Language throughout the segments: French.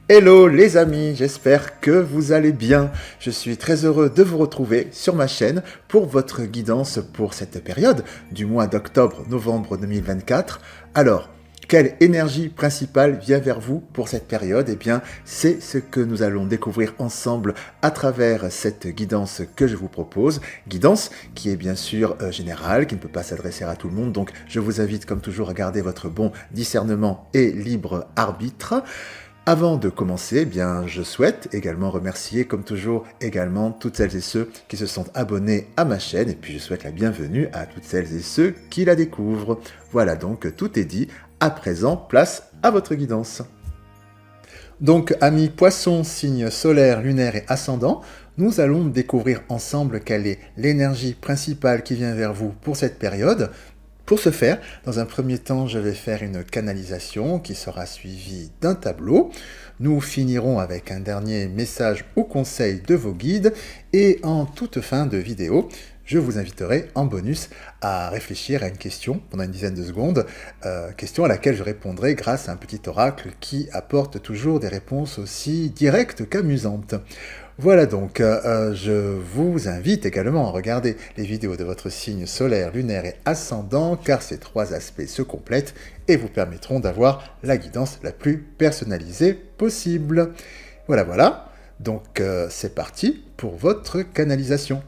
Hello les amis, j'espère que vous allez bien. Je suis très heureux de vous retrouver sur ma chaîne pour votre guidance pour cette période du mois d'octobre-novembre 2024. Alors, quelle énergie principale vient vers vous pour cette période? Eh bien, c'est ce que nous allons découvrir ensemble à travers cette guidance que je vous propose. Guidance qui est bien sûr générale, qui ne peut pas s'adresser à tout le monde. Donc, je vous invite comme toujours à garder votre bon discernement et libre arbitre. Avant de commencer, eh bien, je souhaite également remercier, comme toujours, également toutes celles et ceux qui se sont abonnés à ma chaîne, et puis je souhaite la bienvenue à toutes celles et ceux qui la découvrent. Voilà donc, tout est dit. À présent, place à votre guidance. Donc, amis poissons, signes solaires, lunaires et ascendants, nous allons découvrir ensemble quelle est l'énergie principale qui vient vers vous pour cette période. Pour ce faire, dans un premier temps, je vais faire une canalisation qui sera suivie d'un tableau. Nous finirons avec un dernier message ou conseil de vos guides et en toute fin de vidéo, je vous inviterai en bonus à réfléchir à une question pendant une dizaine de secondes, question à laquelle je répondrai grâce à un petit oracle qui apporte toujours des réponses aussi directes qu'amusantes. Voilà donc, je vous invite également à regarder les vidéos de votre signe solaire, lunaire et ascendant, car ces trois aspects se complètent et vous permettront d'avoir la guidance la plus personnalisée possible. Voilà, donc c'est parti pour votre canalisation.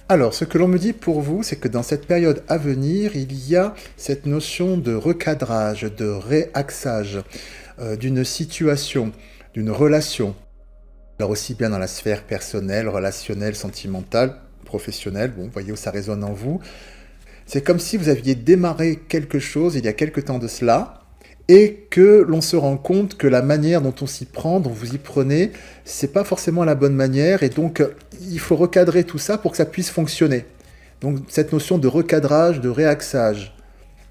Alors, ce que l'on me dit pour vous, c'est que dans cette période à venir, il y a cette notion de recadrage, de réaxage d'une situation, d'une relation. Alors aussi bien dans la sphère personnelle, relationnelle, sentimentale, professionnelle, bon, vous voyez où ça résonne en vous. C'est comme si vous aviez démarré quelque chose il y a quelque temps de cela, et que l'on se rend compte que la manière dont on s'y prend, dont vous y prenez, c'est pas forcément la bonne manière, et donc il faut recadrer tout ça pour que ça puisse fonctionner. Donc cette notion de recadrage, de réaxage.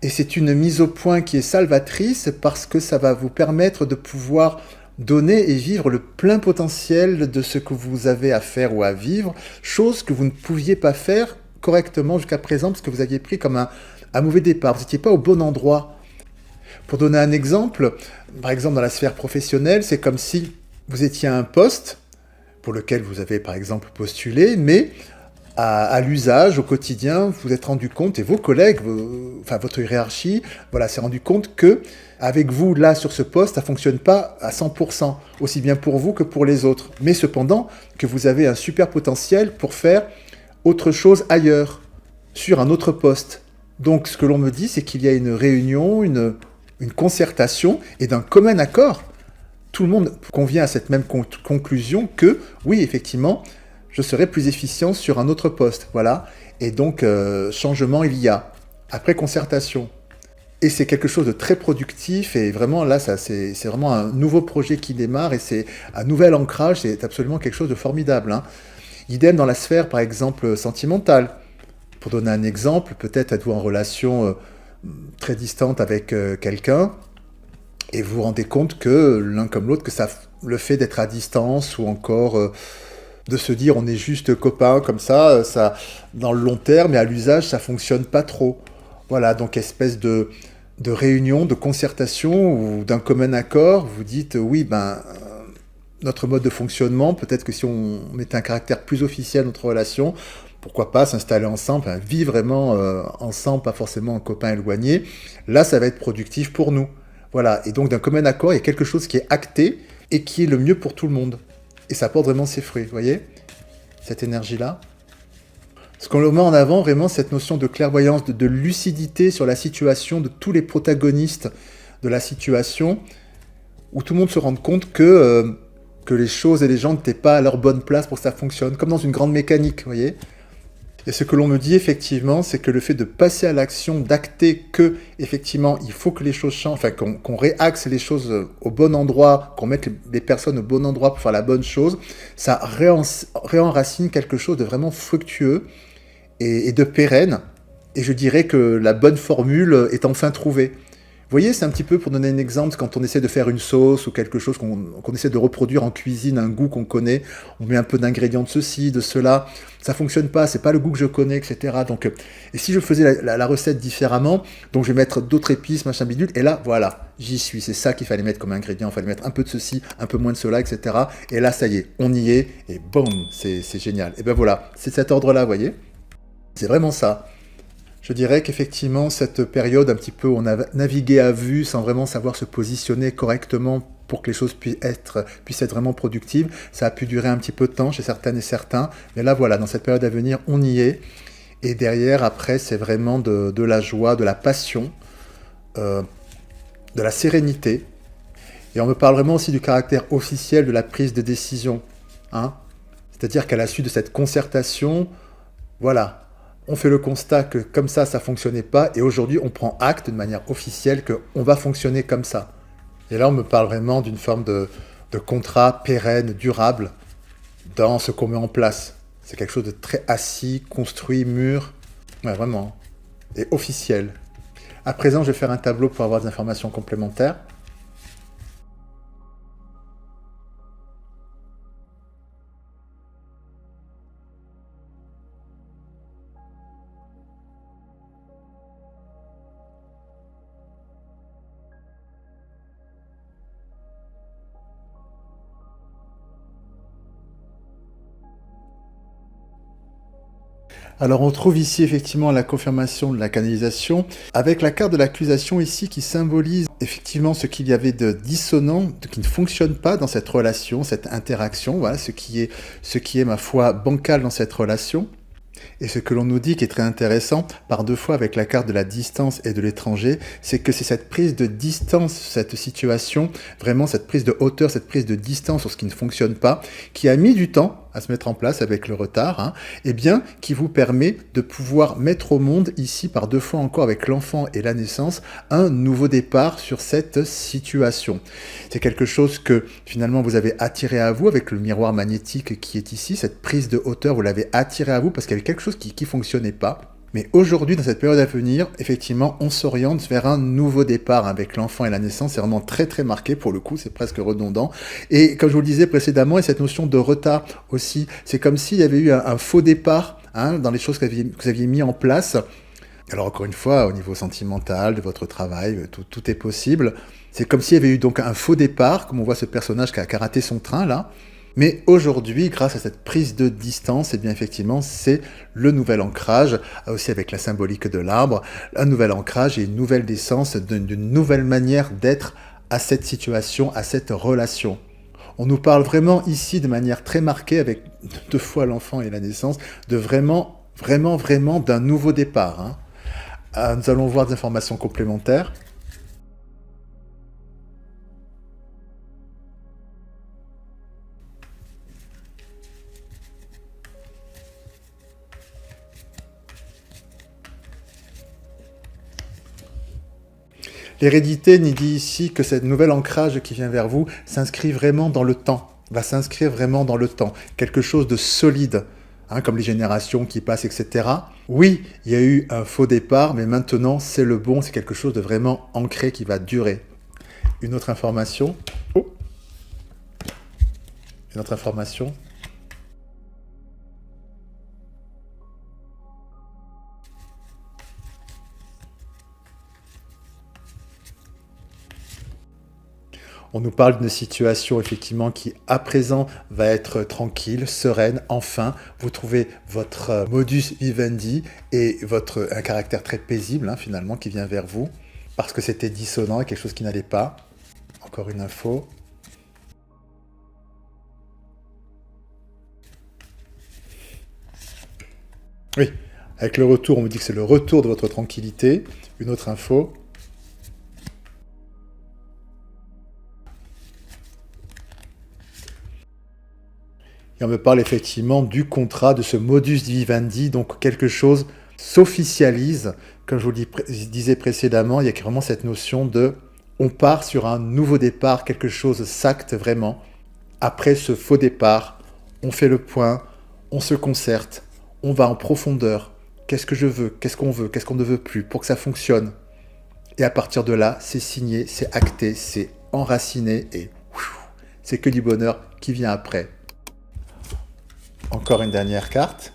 Et c'est une mise au point qui est salvatrice parce que ça va vous permettre de pouvoir donner et vivre le plein potentiel de ce que vous avez à faire ou à vivre, chose que vous ne pouviez pas faire correctement jusqu'à présent parce que vous aviez pris comme un mauvais départ, vous n'étiez pas au bon endroit. Pour donner un exemple, par exemple dans la sphère professionnelle, c'est comme si vous étiez à un poste pour lequel vous avez par exemple postulé, mais à l'usage, au quotidien, vous vous êtes rendu compte, et vos collègues, enfin votre hiérarchie, voilà, s'est rendu compte que avec vous, là, sur ce poste, ça ne fonctionne pas à 100%, aussi bien pour vous que pour les autres. Mais cependant, que vous avez un super potentiel pour faire autre chose ailleurs, sur un autre poste. Donc, ce que l'on me dit, c'est qu'il y a une réunion, une concertation, et d'un commun accord, tout le monde convient à cette même conclusion que, oui, effectivement, je serai plus efficient sur un autre poste, voilà. Et donc, changement il y a, après concertation. Et c'est quelque chose de très productif, et vraiment, là, c'est vraiment un nouveau projet qui démarre, et c'est un nouvel ancrage, c'est absolument quelque chose de formidable, hein. Idem dans la sphère, par exemple, sentimentale. Pour donner un exemple, peut-être êtes-vous en relation très distante avec quelqu'un, et vous vous rendez compte que l'un comme l'autre, que ça, le fait d'être à distance, ou encore de se dire on est juste copains comme ça, dans le long terme et à l'usage ça fonctionne pas trop. Voilà, donc espèce de réunion, de concertation ou d'un commun accord, vous dites oui, notre mode de fonctionnement, peut-être que si on mettait un caractère plus officiel à notre relation, pourquoi pas s'installer ensemble, vivre vraiment ensemble, pas forcément en copains éloignés, là ça va être productif pour nous. Voilà, et donc d'un commun accord, il y a quelque chose qui est acté et qui est le mieux pour tout le monde. Et ça porte vraiment ses fruits, vous voyez, cette énergie-là. Ce qu'on le met en avant, vraiment, cette notion de clairvoyance, de lucidité sur la situation, de tous les protagonistes de la situation, où tout le monde se rende compte que les choses et les gens n'étaient pas à leur bonne place pour que ça fonctionne, comme dans une grande mécanique, vous voyez. Et ce que l'on me dit effectivement, c'est que le fait de passer à l'action, d'acter que effectivement il faut que les choses changent, enfin qu'on réaxe les choses au bon endroit, qu'on mette les personnes au bon endroit pour faire la bonne chose, ça réenracine quelque chose de vraiment fructueux et de pérenne. Et je dirais que la bonne formule est enfin trouvée. voyez, c'est un petit peu pour donner un exemple, quand on essaie de faire une sauce ou quelque chose qu'on essaie de reproduire en cuisine, un goût qu'on connaît, on met un peu d'ingrédients de ceci, de cela, ça fonctionne pas, c'est pas le goût que je connais, etc. Donc, et si je faisais la recette différemment, donc je vais mettre d'autres épices, machin bidule, et là, voilà, j'y suis, c'est ça qu'il fallait mettre comme ingrédient, il fallait mettre un peu de ceci, un peu moins de cela, etc. Et là, ça y est, on y est, et boum, c'est génial. Et ben voilà, c'est de cet ordre-là, vous voyez, c'est vraiment ça. Je dirais qu'effectivement, cette période un petit peu où on a navigué à vue sans vraiment savoir se positionner correctement pour que les choses puissent être vraiment productives, ça a pu durer un petit peu de temps chez certaines et certains. Mais là, voilà, dans cette période à venir, on y est. Et derrière, après, c'est vraiment de la joie, de la passion, euh, de la sérénité. Et on me parle vraiment aussi du caractère officiel de la prise de décision. Hein. C'est-à-dire qu'à la suite de cette concertation, voilà, on fait le constat que comme ça ne fonctionnait pas, et aujourd'hui, on prend acte de manière officielle qu'on va fonctionner comme ça. Et là, on me parle vraiment d'une forme de contrat pérenne, durable, dans ce qu'on met en place. C'est quelque chose de très assis, construit, mûr, ouais, vraiment, et officiel. À présent, je vais faire un tableau pour avoir des informations complémentaires. Alors on trouve ici effectivement la confirmation de la canalisation, avec la carte de l'accusation ici qui symbolise effectivement ce qu'il y avait de dissonant, qui ne fonctionne pas dans cette relation, cette interaction, voilà, ce qui est ma foi bancal dans cette relation. Et ce que l'on nous dit qui est très intéressant, par deux fois avec la carte de la distance et de l'étranger, c'est que c'est cette prise de distance, cette situation, vraiment cette prise de hauteur, cette prise de distance sur ce qui ne fonctionne pas, qui a mis du temps à se mettre en place avec le retard, hein, et bien qui vous permet de pouvoir mettre au monde ici, par deux fois encore avec l'enfant et la naissance, un nouveau départ sur cette situation. C'est quelque chose que finalement vous avez attiré à vous avec le miroir magnétique qui est ici, cette prise de hauteur, vous l'avez attiré à vous parce qu'il y avait quelque chose qui ne fonctionnait pas. Mais aujourd'hui, dans cette période à venir, effectivement, on s'oriente vers un nouveau départ avec l'enfant et la naissance. C'est vraiment très très marqué pour le coup, c'est presque redondant. Et comme je vous le disais précédemment, et cette notion de retard aussi, c'est comme s'il y avait eu un faux départ hein, dans les choses que vous aviez mis en place. Alors encore une fois, au niveau sentimental, de votre travail, tout est possible. C'est comme s'il y avait eu donc un faux départ, comme on voit ce personnage qui a raté son train là. Mais aujourd'hui, grâce à cette prise de distance, eh bien effectivement, c'est le nouvel ancrage, aussi avec la symbolique de l'arbre, un nouvel ancrage et une nouvelle naissance d'une nouvelle manière d'être à cette situation, à cette relation. On nous parle vraiment ici de manière très marquée, avec deux fois l'enfant et la naissance, de vraiment, vraiment, vraiment d'un nouveau départ. Hein. Nous allons voir des informations complémentaires. L'hérédité nous dit ici que ce nouvel ancrage qui vient vers vous s'inscrit vraiment dans le temps, va s'inscrire vraiment dans le temps, quelque chose de solide, hein, comme les générations qui passent, etc. Oui, il y a eu un faux départ, mais maintenant c'est le bon, c'est quelque chose de vraiment ancré qui va durer. Une autre information. Oh. Une autre information. On nous parle d'une situation effectivement qui à présent va être tranquille, sereine, enfin vous trouvez votre modus vivendi et un caractère très paisible hein, finalement qui vient vers vous parce que c'était dissonant et quelque chose qui n'allait pas. Encore une info. Oui, avec le retour, on me dit que c'est le retour de votre tranquillité. Une autre info. Et on me parle effectivement du contrat, de ce modus vivendi, donc quelque chose s'officialise. Comme je vous le disais précédemment, il y a vraiment cette notion de on part sur un nouveau départ, quelque chose s'acte vraiment. Après ce faux départ, on fait le point, on se concerte, on va en profondeur. Qu'est-ce que je veux, qu'est-ce qu'on ne veut plus pour que ça fonctionne. Et à partir de là, c'est signé, c'est acté, c'est enraciné et c'est que du bonheur qui vient après. Encore une dernière carte.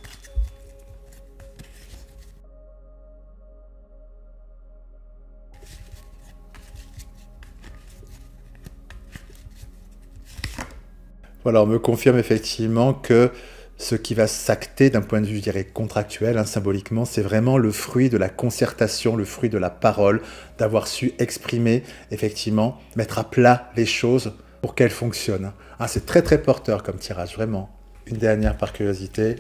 Voilà, on me confirme effectivement que ce qui va s'acter d'un point de vue, je dirais, contractuel, hein, symboliquement, c'est vraiment le fruit de la concertation, le fruit de la parole, d'avoir su exprimer, effectivement, mettre à plat les choses pour qu'elles fonctionnent. Ah, c'est très très porteur comme tirage, vraiment. Une dernière par curiosité.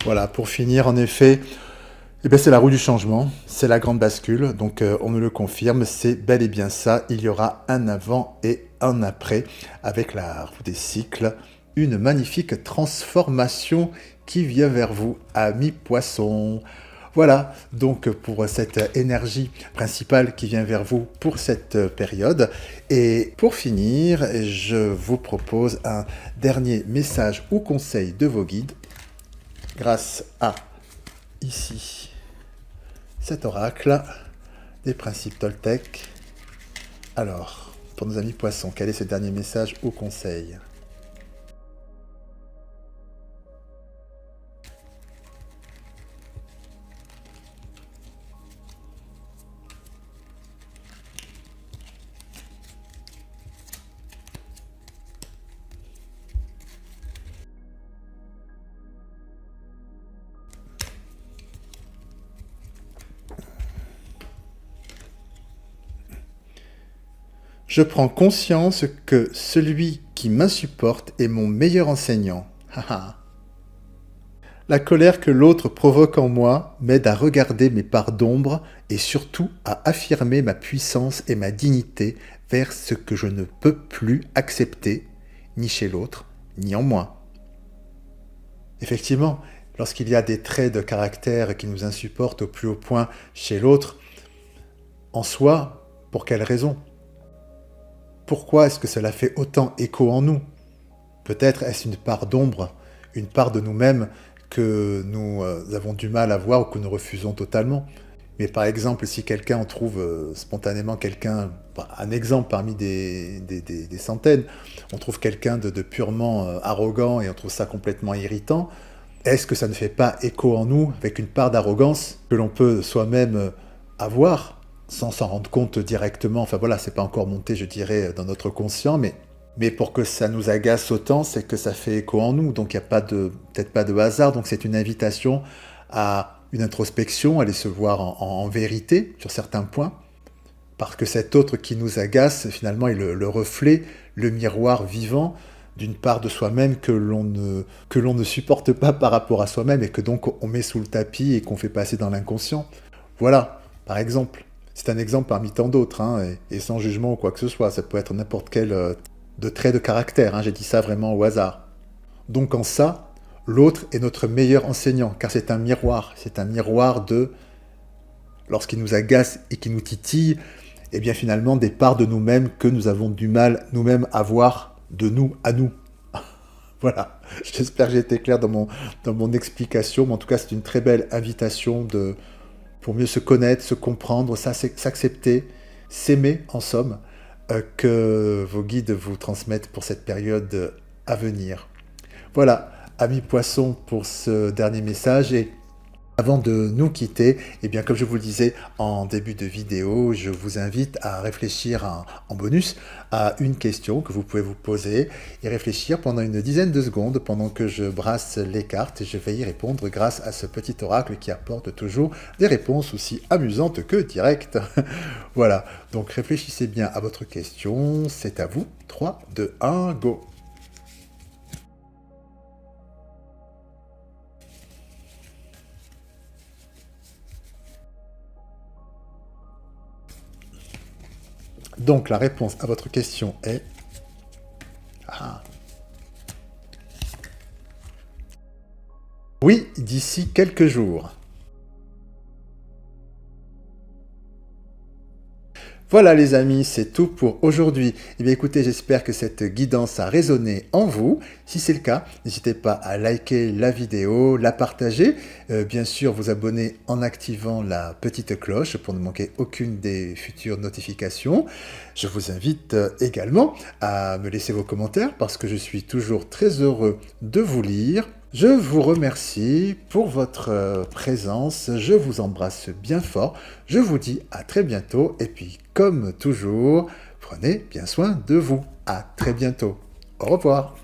Voilà, pour finir, en effet, eh bien, c'est la roue du changement, c'est la grande bascule, donc on nous le confirme, c'est bel et bien ça, il y aura un avant et un après, avec la roue des cycles, une magnifique transformation qui vient vers vous, amis poissons. Voilà, donc pour cette énergie principale qui vient vers vous pour cette période. Et pour finir, je vous propose un dernier message ou conseil de vos guides grâce à, ici, cet oracle des principes Toltec. Alors, pour nos amis poissons, quel est ce dernier message ou conseil? Je prends conscience que celui qui m'insupporte est mon meilleur enseignant. Haha. La colère que l'autre provoque en moi m'aide à regarder mes parts d'ombre et surtout à affirmer ma puissance et ma dignité vers ce que je ne peux plus accepter, ni chez l'autre, ni en moi. Effectivement, lorsqu'il y a des traits de caractère qui nous insupportent au plus haut point chez l'autre, en soi, pour quelle raison? Pourquoi est-ce que cela fait autant écho en nous? Peut-être est-ce une part d'ombre, une part de nous-mêmes que nous avons du mal à voir ou que nous refusons totalement. Mais par exemple, si quelqu'un, on trouve spontanément quelqu'un, un exemple parmi des centaines, on trouve quelqu'un de purement arrogant et on trouve ça complètement irritant, est-ce que ça ne fait pas écho en nous avec une part d'arrogance que l'on peut soi-même avoir sans s'en rendre compte directement? Enfin voilà, c'est pas encore monté, je dirais, dans notre conscient, mais pour que ça nous agace autant, c'est que ça fait écho en nous. Donc il n'y a peut-être pas de hasard. Donc c'est une invitation à une introspection, aller se voir en vérité sur certains points. Parce que cet autre qui nous agace, finalement, est le reflet, le miroir vivant d'une part de soi-même que l'on ne supporte pas par rapport à soi-même et que donc on met sous le tapis et qu'on fait passer dans l'inconscient. Voilà, par exemple. C'est un exemple parmi tant d'autres, hein, et sans jugement ou quoi que ce soit. Ça peut être n'importe quel de trait de caractère, hein, j'ai dit ça vraiment au hasard. Donc en ça, l'autre est notre meilleur enseignant, car c'est un miroir de, lorsqu'il nous agace et qu'il nous titille, et bien finalement des parts de nous-mêmes que nous avons du mal nous-mêmes à voir de nous à nous. Voilà, j'espère que j'ai été clair dans mon explication, mais en tout cas c'est une très belle invitation pour mieux se connaître, se comprendre, s'accepter, s'aimer en somme, que vos guides vous transmettent pour cette période à venir. Voilà, amis poissons, pour ce dernier message. Et avant de nous quitter, eh bien, comme je vous le disais en début de vidéo, je vous invite à réfléchir en bonus à une question que vous pouvez vous poser et réfléchir pendant une dizaine de secondes pendant que je brasse les cartes et je vais y répondre grâce à ce petit oracle qui apporte toujours des réponses aussi amusantes que directes. Voilà, donc réfléchissez bien à votre question, c'est à vous. 3, 2, 1, go! Donc la réponse à votre question est... Ah. Oui, d'ici quelques jours. Voilà les amis, c'est tout pour aujourd'hui. Eh bien écoutez, j'espère que cette guidance a résonné en vous. Si c'est le cas, n'hésitez pas à liker la vidéo, la partager, bien sûr vous abonner en activant la petite cloche pour ne manquer aucune des futures notifications. Je vous invite également à me laisser vos commentaires parce que je suis toujours très heureux de vous lire. Je vous remercie pour votre présence, je vous embrasse bien fort, je vous dis à très bientôt et puis comme toujours, prenez bien soin de vous. À très bientôt. Au revoir.